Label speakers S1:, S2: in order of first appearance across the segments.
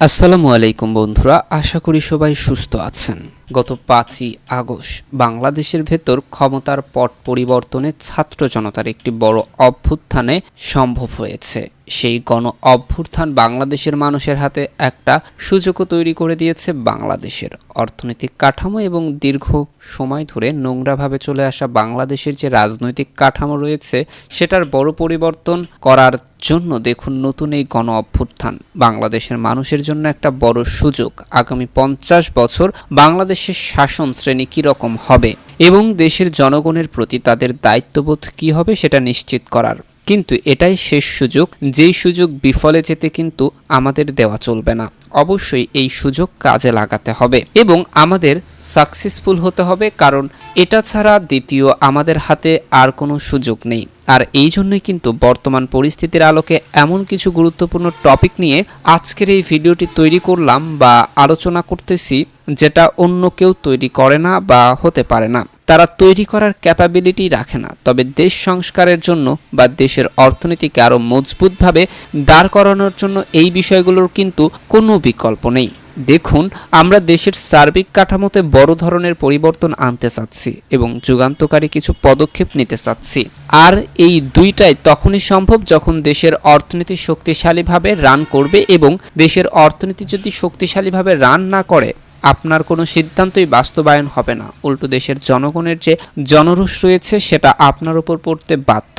S1: আসসালামু আলাইকুম বন্ধুরা, আশা করি সবাই সুস্থ আছেন। গত 5ই আগস্ট বাংলাদেশের ভেতর ক্ষমতার পট পরিবর্তনে ছাত্র জনতার একটি বড় অভ্যুত্থানে সম্ভব হয়েছে। সেই গণ অভ্যুত্থান বাংলাদেশের মানুষের হাতে একটা সুযোগও তৈরি করে দিয়েছে। বাংলাদেশের অর্থনৈতিক কাঠামো এবং দীর্ঘ সময় ধরে নোংরাভাবে চলে আসা বাংলাদেশের যে রাজনৈতিক কাঠামো রয়েছে সেটার বড় পরিবর্তন করার জন্য দেখুন নতুন এই গণ অভ্যুত্থান বাংলাদেশের মানুষের জন্য একটা বড় সুযোগ। আগামী 50 বছর বাংলাদেশের শাসন শ্রেণী কীরকম হবে এবং দেশের জনগণের প্রতি তাদের দায়িত্ববোধ কী হবে সেটা নিশ্চিত করার। কিন্তু এটাই শেষ সুযোগ, যেই সুযোগ বিফলে যেতে কিন্তু আমাদের দেওয়া চলবে না। অবশ্যই এই সুযোগ কাজে লাগাতে হবে এবং আমাদের সাকসেসফুল হতে হবে, কারণ এটা ছাড়া দ্বিতীয় আমাদের হাতে আর কোনো সুযোগ নেই। আর এই জন্যই কিন্তু বর্তমান পরিস্থিতির আলোকে এমন কিছু গুরুত্বপূর্ণ টপিক নিয়ে আজকের এই ভিডিওটি তৈরি করলাম বা আলোচনা করতেছি, যেটা অন্য কেউ তৈরি করে না বা হতে পারে না। তারা তৈরি করার ক্যাপাবিলিটি রাখে না। তবে দেশ সংস্কারের জন্য বা দেশের অর্থনীতিকে আরও মজবুতভাবে দাঁড় করানোর জন্য এই বিষয়গুলোর কিন্তু কোনো বিকল্প নেই। দেখুন, আমরা দেশের সার্বিক কাঠামোতে বড় ধরনের পরিবর্তন আনতে চাচ্ছি এবং যুগান্তকারী কিছু পদক্ষেপ নিতে চাচ্ছি। আর এই দুইটাই তখনই সম্ভব যখন দেশের অর্থনীতি শক্তিশালীভাবে রান করবে, এবং দেশের অর্থনীতি যদি শক্তিশালীভাবে রান না করে আপনার কোনো সিদ্ধান্তই বাস্তবায়ন হবে না। উল্টো দেশের জনগণের যে জনরোষ রয়েছে সেটা আপনার উপর পড়তে বাধ্য।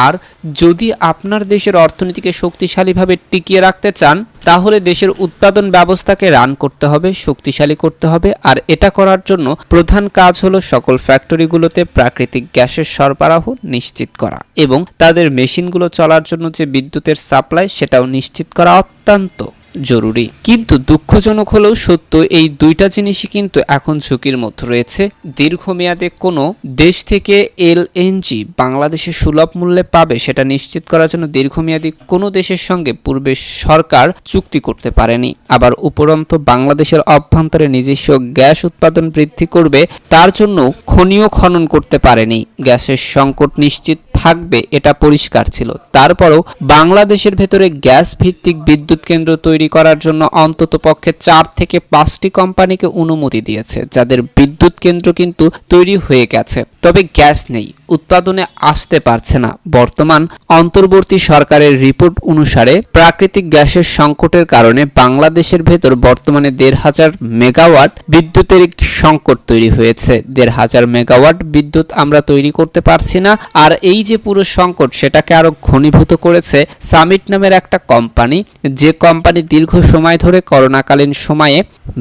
S1: আর যদি আপনার দেশের অর্থনীতিকে শক্তিশালীভাবে টিকিয়ে রাখতে চান তাহলে দেশের উৎপাদন ব্যবস্থাকে রান করতে হবে, শক্তিশালী করতে হবে। আর এটা করার জন্য প্রধান কাজ হলো সকল ফ্যাক্টরিগুলোতে প্রাকৃতিক গ্যাসের সরবরাহ নিশ্চিত করা এবং তাদের মেশিনগুলো চলার জন্য যে বিদ্যুতের সাপ্লাই সেটাও নিশ্চিত করা অত্যন্ত জরুরি। কিন্তু দুঃখজনক হলেও সত্য, এই দুইটা জিনিসই কিন্তু এখন ঝুঁকির মধ্যে রয়েছে। দীর্ঘমেয়াদে কোনো দেশ থেকে এলএনজি বাংলাদেশে সুলভ মূল্যে পাবে সেটা নিশ্চিত করার জন্য দীর্ঘমেয়াদী কোনো দেশের সঙ্গে পূর্বে সরকার চুক্তি করতে পারেনি। আবার উপরন্তু বাংলাদেশের অভ্যন্তরে নিজস্ব গ্যাস উৎপাদন বৃদ্ধি করবে তার জন্য খনিও খনন করতে পারেনি। গ্যাসের সংকট নিশ্চিত থাকবে এটা পরিষ্কার ছিল। তারপরেও বাংলাদেশের ভেতরে গ্যাস ভিত্তিক বিদ্যুৎ কেন্দ্র তৈরি করার জন্য অন্তত পক্ষে 4 থেকে 5টি কোম্পানিকে অনুমতি দিয়েছে, যাদের বিদ্যুৎ কেন্দ্র কিন্তু তৈরি হয়ে গেছে। তবে গ্যাস নেই, উৎপাদনে আসতে পারছে না। বর্তমান অন্তর্বর্তী সরকারের রিপোর্ট অনুসারে প্রাকৃতিক গ্যাসের সংকটের কারণে বাংলাদেশের ভেতর বর্তমানে 1,500 মেগাওয়াট বিদ্যুতের সংকট তৈরি হয়েছে। 1,500 মেগাওয়াট বিদ্যুৎ আমরা তৈরি করতে পারছি না। আর এই যে পুরো সংকট সেটাকে আরো ঘনীভূত করেছে সামিট নামের একটা কোম্পানি, যে কোম্পানি দীর্ঘ সময় ধরে করোনাকালীন সময়ে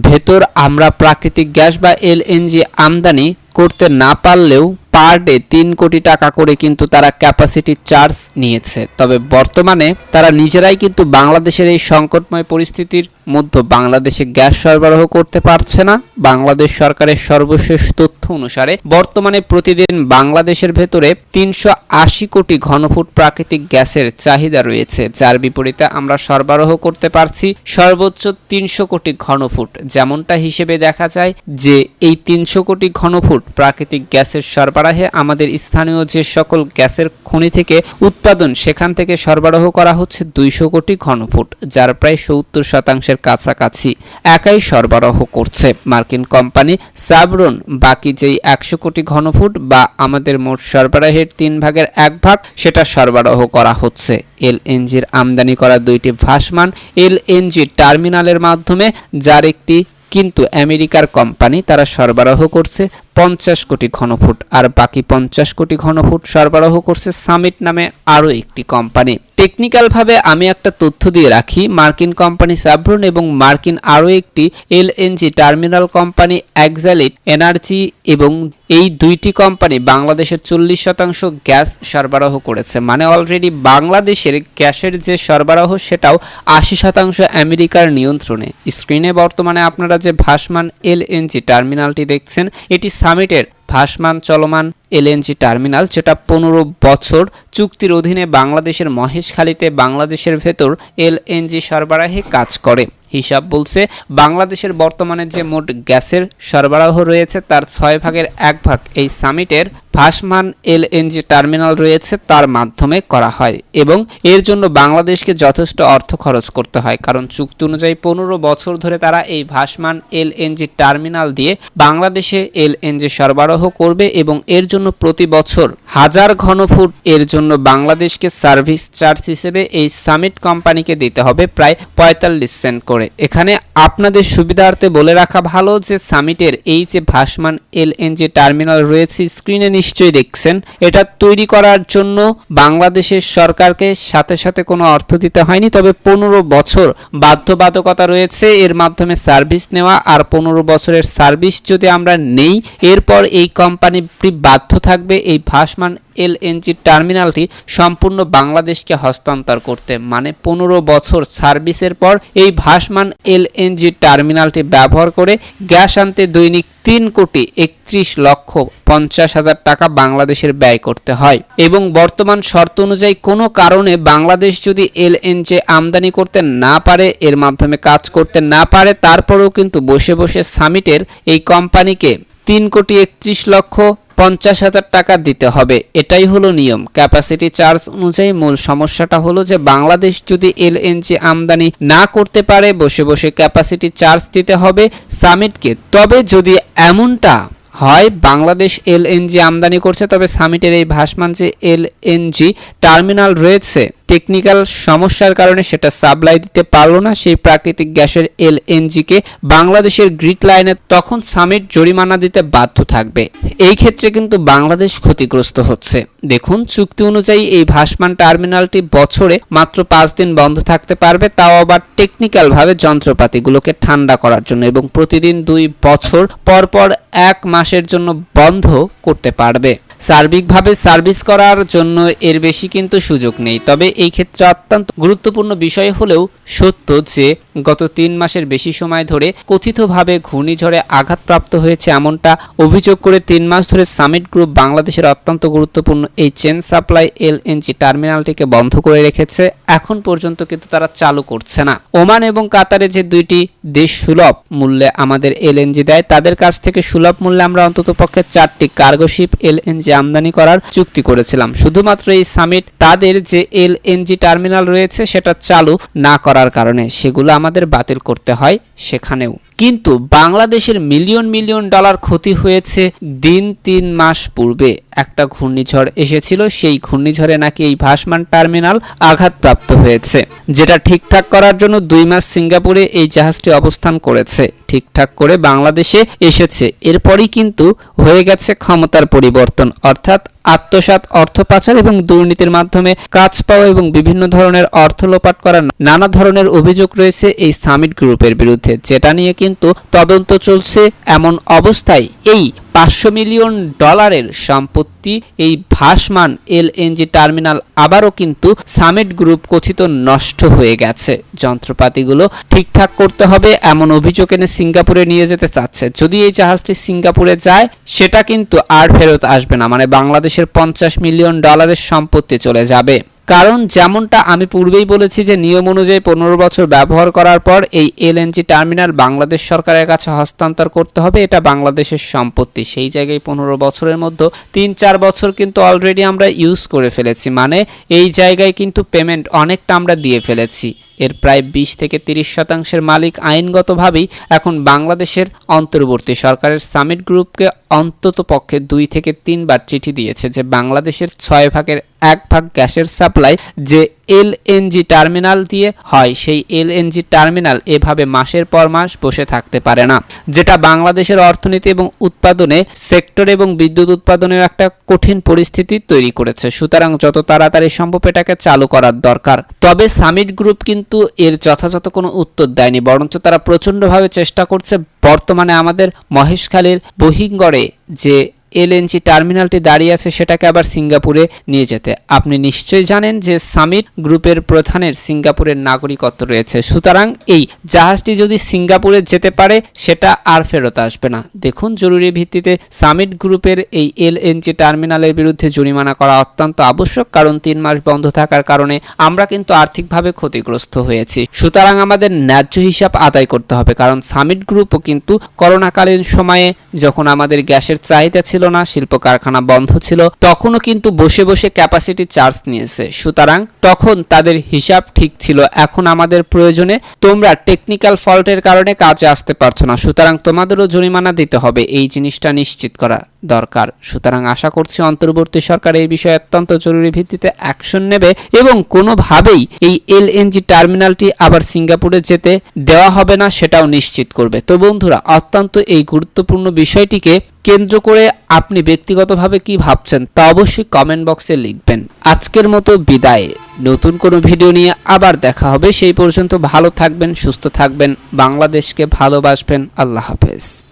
S1: ভেতর আমরা প্রাকৃতিক গ্যাস বা এলএনজি আমদানি করতে না পারলেও পার ডে 3 কোটি টাকা করে কিন্তু তারা ক্যাপাসিটি চার্জ নিয়েছে। তবে বর্তমানে তারা নিজেরাই কিন্তু বাংলাদেশের এই সংকটময় পরিস্থিতির মধ্যে বাংলাদেশে গ্যাস সরবরাহ করতে পারছে না। বাংলাদেশ সরকারের সর্বশেষ তথ্য অনুসারে বর্তমানে প্রতিদিন বাংলাদেশের ভেতরে 380 কোটি ঘনফুট প্রাকৃতিক গ্যাসের চাহিদা রয়েছে, যার বিপরীতে আমরা সরবরাহ করতে পারছি সর্বোচ্চ 300 কোটি ঘনফুট। যেমনটা হিসেবে দেখা যায় যে এই 300 কোটি ঘনফুট প্রাকৃতিক গ্যাসের সরবরাহে আমাদের স্থানীয় যে সকল গ্যাসের খনি থেকে উৎপাদন সেখান থেকে সরবরাহ করা হচ্ছে 200 কোটি ঘনফুট, যার প্রায় 70% কাছাকাছি একাই সরবরাহ করছে মার্কিন কোম্পানি সাবরন। বাকি যেই 100 কোটি ঘনফুট বা আমাদের মোট সরবরাহের 3 ভাগের 1 ভাগ সেটা সরবরাহ করা হচ্ছে এলএনজির আমদানি করা 2টি ভাসমান এলএনজি টার্মিনালের মাধ্যমে, যার একটি কিন্তু আমেরিকার কোম্পানি তারা সরবরাহ করছে 50 কোটি ঘনফুট, আর বাকি 50 কোটি ঘনফুট সরবরাহ করছে সামিট নামে আরও একটি কোম্পানি। টেকনিক্যালভাবে আমি একটা তথ্য দিয়ে রাখি, মার্কিন কোম্পানি সাবরন এবং মার্কিন আরও একটি এলএনজি টার্মিনাল কোম্পানি এক্সালিট এনার্জি এবং এই দুইটি কোম্পানি বাংলাদেশের 40% গ্যাস সরবরাহ করেছে। মানে অলরেডি বাংলাদেশের গ্যাসের যে সরবরাহ সেটাও 80% আমেরিকার নিয়ন্ত্রণে। স্ক্রিনে বর্তমানে আপনারা যে ভাসমান এলএনজি টার্মিনালটি দেখছেন এটি সামিটের ভাসমান চলমান এলএনজি টার্মিনাল, যেটা 15 বছর চুক্তির অধীনে বাংলাদেশের মহেশখালীতে বাংলাদেশের ভেতর এলএনজি সরবরাহে কাজ করে। হিসাব বলছে বাংলাদেশের বর্তমানে যে মোট গ্যাসের সরবরাহ রয়েছে তার 6 ভাগের 1 ভাগ এই সামিটের ভাসমান এলএনজি টার্মিনাল রয়েছে তার মাধ্যমে করা হয় এবং এর জন্য বাংলাদেশকে যথেষ্ট অর্থ খরচ করতে হয়, কারণ চুক্তি অনুযায়ী 15 বছর ধরে তারা এই ভাসমান এলএনজি টার্মিনাল দিয়ে বাংলাদেশে এলএনজি সরবরাহ করবে এবং এর জন্য প্রতি বছর 1000 ঘনফুট এর জন্য বাংলাদেশকে সার্ভিস চার্জ হিসেবে এই সামিট কোম্পানিকে দিতে হবে প্রায় 45 সেন্ট করে। এখানে আপনাদের সুবিধার্থে বলে রাখা ভালো যে সামিটের এই যে ভাসমান এলএনজি টার্মিনাল রয়েছে, স্ক্রিনে নিশ্চয়ই দেখছেন, এটা তৈরি করার জন্য বাংলাদেশের সরকারকে সাথে সাথে কোনো অর্থ দিতে হয়নি, তবে 15 বছর বাধ্যবাধকতা রয়েছে এর মাধ্যমে সার্ভিস নেওয়া। আর 15 বছরের সার্ভিস যদি আমরা নেই, এরপর এই কোম্পানিটি বাধ্য থাকবে এই ভাসমান এলএনজি টার্মিনালটি সম্পূর্ণ বাংলাদেশকে হস্তান্তর করতে। মানে 15 বছর সার্ভিসের পর এই ভাসমান এলএনজি টার্মিনালটি ব্যবহার করে গ্যাস আনতে দৈনিক 3,31,50,000 টাকা বাংলাদেশের ব্যয় করতে হয় এবং বর্তমান শর্ত অনুযায়ী কোনো কারণে বাংলাদেশ যদি এলএনজি আমদানি করতে না পারে, এর মাধ্যমে কাজ করতে না পারে, তারপরেও কিন্তু বসে বসে সামিটের এই কোম্পানিকে 3,31,50,000 টাকা দিতে হবে। এটাই হলো নিয়ম। ক্যাপাসিটি চার্জ অনুযায়ী মূল সমস্যাটা হলো যে বাংলাদেশ যদি এলএনজি আমদানি না করতে পারে, বসে বসে ক্যাপাসিটি চার্জ দিতে হবে সামিটকে। তবে যদি এমনটা হয় বাংলাদেশ এলএনজি আমদানি করছে, তবে সামিটের এই ভাসমান যে এলএনজি টার্মিনাল রয়েছে টেকনিক্যাল সমস্যার কারণে সেটা সাপ্লাই দিতে পারলো না সেই প্রাকৃতিক গ্যাসের এলএনজিকে বাংলাদেশের গ্রিড লাইনে, তখন সামিট জরিমানা দিতে বাধ্য থাকবে। এই ক্ষেত্রে কিন্তু বাংলাদেশ ক্ষতিগ্রস্ত হচ্ছে। দেখুন, চুক্তি অনুযায়ী এই ভাসমান টার্মিনালটি বছরে মাত্র 5 দিন বন্ধ থাকতে পারবে, তাও আবার টেকনিক্যাল ভাবে যন্ত্রপাতিগুলোকে ঠান্ডা করার জন্য, এবং প্রতিদিন 2 বছর পর পর 1 মাসের জন্য বন্ধ করতে পারবে। সার্বিকভাবে সার্ভিস করার জন্য এর বেশি কিন্তু সুযোগ নেই। তবে এই ক্ষেত্রে অত্যন্ত গুরুত্বপূর্ণ বিষয় হলেও সত্য যে গত 3 মাসের বেশি সময় ধরে কথিতভাবে ঘূর্ণিঝড়ে আঘাতপ্রাপ্ত হয়েছে এমনটা অভিযোগ করে 3 মাস ধরে সামিট গ্রুপ বাংলাদেশের অত্যন্ত গুরুত্বপূর্ণ এই চেন সাপ্লাই এলএনজি টার্মিনালটিকে বন্ধ করে রেখেছে। এখন পর্যন্ত কিন্তু তারা চালু করছে না। ওমান এবং কাতারে যে 2টি দেশ সুলভ মূল্যে আমাদের এলএনজি দেয়, তাদের কাছ থেকে সুলভ মূল্যে আমরা অন্ততপক্ষে 4টি কার্গো শিপ এলএনজি আমদানি করার চুক্তি করেছিলাম। শুধুমাত্র এই সামিট তাদের যে এলএনজি টার্মিনাল রয়েছে সেটা চালু না করার কারণে সেগুলো আমাদের বাতিল করতে হয় সেখানেও। কিন্তু বাংলাদেশের মিলিয়ন মিলিয়ন ডলার ক্ষতি হয়েছে 3 মাস পূর্বে একটা ঘূর্ণিঝড় এসেছিল, সেই ঘূর্ণিঝড়ে নাকি এই ভাসমান টার্মিনাল আঘাতপ্রাপ্ত হয়েছে, যেটা ঠিকঠাক করার জন্য 2 মাস সিঙ্গাপুরে এই জাহাজটি অবস্থান করেছে, ঠিকঠাক করে বাংলাদেশে এসেছে। এরপরই কিন্তু হয়ে গেছে ক্ষমতার পরিবর্তন, অর্থাৎ আত্মসাৎ, অর্থ পাচার এবং দুর্নীতির মাধ্যমে কাজ পাওয়া এবং বিভিন্ন ধরনের অর্থ লোপাট করার নানা ধরনের অভিযোগ রয়েছে এই সামিট গ্রুপের বিরুদ্ধে, যেটা নিয়ে কিন্তু তদন্ত চলছে। এমন অবস্থায় এই 500 মিলিয়ন ডলারের সম্পত্তি এই ভাসমান এলএনজি টার্মিনাল আবারও কিন্তু সামিট গ্রুপ কথিত নষ্ট হয়ে গেছে। যন্ত্রপাতিগুলো ঠিকঠাক করতে হবে এমন অভিযোগ এনে সিঙ্গাপুরে নিয়ে যেতে চাচ্ছে। যদি এই জাহাজটি সিঙ্গাপুরে যায় সেটা কিন্তু আর ফেরত আসবে না, মানে বাংলাদেশের 50 মিলিয়ন ডলারের সম্পত্তি চলে যাবে। কারণ যেমনটা আমি পূর্বেই বলেছি যে নিয়ম অনুযায়ী 15 বছর ব্যবহার করার পর এই এলএনজি টার্মিনাল বাংলাদেশ সরকারের কাছে হস্তান্তর করতে হবে, এটা বাংলাদেশের সম্পত্তি। সেই জায়গায় 15 বছরের মধ্যে 3-4 বছর কিন্তু অলরেডি আমরা ইউজ করে ফেলেছি, মানে এই জায়গায় কিন্তু পেমেন্ট অনেকটা আমরা দিয়ে ফেলেছি। এর প্রায় 20 থেকে 30% মালিক আইনগতভাবেই এখন বাংলাদেশের অন্তর্বর্তী সরকারের সামিট গ্রুপকে অন্তত পক্ষে 2 থেকে 3 বার চিঠি দিয়েছে যে বাংলাদেশের 6 ভাগের 1 ভাগ গ্যাসের সাপ্লাই যে এলএনজি টার্মিনাল দিয়ে হয়, সেই এলএনজি টার্মিনাল এভাবে মাসের পর মাস বসে থাকতে পারে না, যেটা বাংলাদেশের অর্থনীতি এবং উৎপাদনে সেক্টর এবং বিদ্যুৎ উৎপাদনের একটা কঠিন পরিস্থিতি তৈরি করেছে। সুতরাং যত তাড়াতাড়ি সম্ভব এটাকে চালু করার দরকার। তবে সামিট গ্রুপ কিন্তু এর যথাযথ কোনো উত্তর দেয়নি, বরঞ্চ তারা প্রচণ্ডভাবে চেষ্টা করছে বর্তমানে আমাদের মহেশখালীর বহিঙ্গরে যে এলএনজি টার্মিনালটি দাঁড়িয়ে আছে সেটাকে আবার সিঙ্গাপুরে নিয়ে যেতে। আপনি নিশ্চয়ই জানেন যে সামিট গ্রুপের প্রধানের সিঙ্গাপুরের নাগরিকত্ব রয়েছে, সুতরাং এই জাহাজটি যদি সিঙ্গাপুরে যেতে পারে সেটা আর ফেরত আসবে না। দেখুন, জরুরি ভিত্তিতে সামিট গ্রুপের এই এলএনজি টার্মিনালের বিরুদ্ধে জরিমানা করা অত্যন্ত আবশ্যক, কারণ 3 মাস বন্ধ থাকার কারণে আমরা কিন্তু আর্থিকভাবে ক্ষতিগ্রস্ত হয়েছি। সুতরাং আমাদের ন্যায্য হিসাব আদায় করতে হবে, কারণ সামিট গ্রুপও কিন্তু করোনাকালীন সময়ে যখন আমাদের গ্যাসের চাহিদা ছিল ছিল না, শিল্প কারখানা বন্ধ ছিল, তখনও কিন্তু বসে বসে ক্যাপাসিটি চার্জ নিয়েছে। সুতরাং তখন তাদের হিসাব ঠিক ছিল। এখন আমাদের প্রয়োজনে তোমরা টেকনিক্যাল ফল্টের কারণে কাজে আসতে পারছো না, সুতরাং তোমাদেরও জরিমানা দিতে হবে, এই জিনিসটা নিশ্চিত করা দরকার। সুতরাং আশা করছি অন্তর্বর্তী সরকার এই বিষয়ে অত্যন্ত জরুরি ভিত্তিতে অ্যাকশন নেবে এবং কোনোভাবেই এই এলএনজি টার্মিনালটি আবার সিঙ্গাপুরে যেতে দেওয়া হবে না সেটাও নিশ্চিত করবে। তো বন্ধুরা, অত্যন্ত এই গুরুত্বপূর্ণ বিষয়টিকে কেন্দ্র করে আপনি ব্যক্তিগতভাবে কি ভাবছেন তা অবশ্যই কমেন্ট বক্সে লিখবেন। আজকের মতো বিদায়, নতুন কোনো ভিডিও নিয়ে আবার দেখা হবে। সেই পর্যন্ত ভালো থাকবেন, সুস্থ থাকবেন, বাংলাদেশকে ভালোবাসবেন। আল্লাহ হাফেজ।